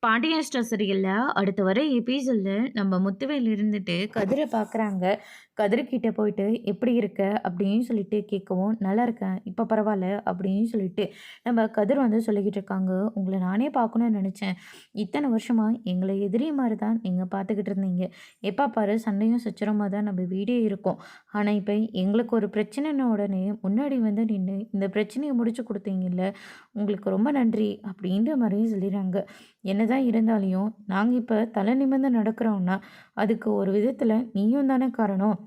Pandian store சீரியல்ல அடுத்து வர எபிசோட்ல நம்ம முத்துவேல் இருந்துட்டு கதிரை பார்க்குறாங்க. கதிர்கிட்ட போயிட்டு எப்படி இருக்க அப்படின்னு சொல்லிட்டு கேட்கவும், நல்லா இருக்கேன் இப்போ பரவாயில்ல அப்படின்னு சொல்லிட்டு நம்ம கதிர் வந்து சொல்லிக்கிட்டு இருக்காங்க. உங்களை நானே பார்க்கணும்னு நினச்சேன். இத்தனை வருஷமா எங்களை எதிரி மாதிரி தான் நீங்கள் பார்த்துக்கிட்டு இருந்தீங்க. எப்போ பாரு சண்டையும் சச்சரமாக தான் நம்ம வீடே இருக்கும். ஆனால் இப்போ எங்களுக்கு ஒரு பிரச்சனைன உடனே முன்னாடி வந்து நின்று இந்த பிரச்சனையை முடிச்சு கொடுத்தீங்கல்ல, உங்களுக்கு ரொம்ப நன்றி அப்படின்ற மாதிரியும் சொல்லிடுறாங்க. என்னதான் இருந்தாலையும் நாங்கள் இப்போ தலை நிமிர்ந்து நடக்கிறோம்னா அதுக்கு ஒரு விதத்தில் நீயும் தானே காரணம்.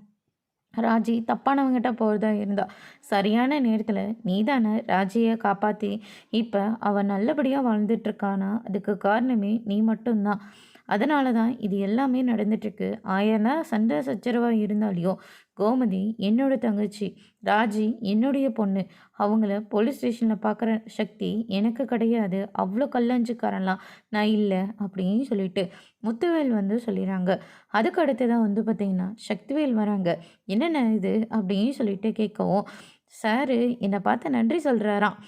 ராஜி தப்பானவங்கிட்ட போகிறதா இருந்தா சரியான நேரத்தில் நீ தானே ராஜியை காப்பாற்றி இப்போ அவன் நல்லபடியாக வாழ்ந்துட்டுருக்கானா அதுக்கு காரணமே நீ மட்டும்தான். அதனால தான் இது எல்லாமே நடந்துட்டுருக்கு. ஆயிரம் தான் சண்டை சச்சரவாக இருந்தாலையும் கோமதி என்னோட தங்கச்சி, ராஜி என்னுடைய பொண்ணு. அவங்கள போலீஸ் ஸ்டேஷனில் பார்க்குற சக்தி எனக்கு கிடையாது. அவ்வளோ கல்லஞ்சுக்காரன்லாம் நான் இல்லை அப்படின்னு சொல்லிட்டு முத்துவேல் வந்து சொல்லிடுறாங்க. அதுக்கு அடுத்து தான் வந்து பார்த்திங்கன்னா சக்திவேல் வராங்க. என்னென்ன இது அப்படின்னு சொல்லிட்டு கேட்கவும், சாரு என்னை பார்த்து நன்றி சொல்கிறாராம்.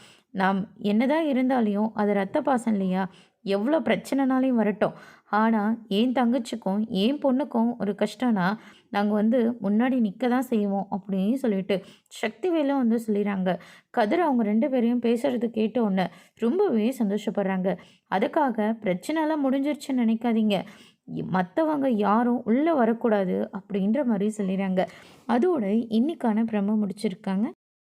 நாம் என்னதான் இருந்தாலையும் அது ரத்த பாசம் இல்லையா, எவ்வளோ பிரச்சனைனாலையும் வரட்டும். ஆனால் என் தங்கச்சிக்கும் என் பொண்ணுக்கும் ஒரு கஷ்டம்னா நாங்கள் வந்து முன்னாடி நிற்க தான் செய்வோம் அப்படின்னு சொல்லிட்டு சக்திவேலும் வந்து சொல்லிடுறாங்க. கதிர் அவங்க 2 பேரையும் பேசுறது கேட்ட உடனே ரொம்பவே சந்தோஷப்படுறாங்க. அதுக்காக பிரச்சனைலாம் முடிஞ்சிருச்சுன்னு நினைக்காதீங்க. மற்றவங்க யாரும் உள்ளே வரக்கூடாது அப்படின்ற மாதிரி சொல்லிடுறாங்க. அதோட இன்னைக்கான பிரம முடிச்சிருக்காங்க.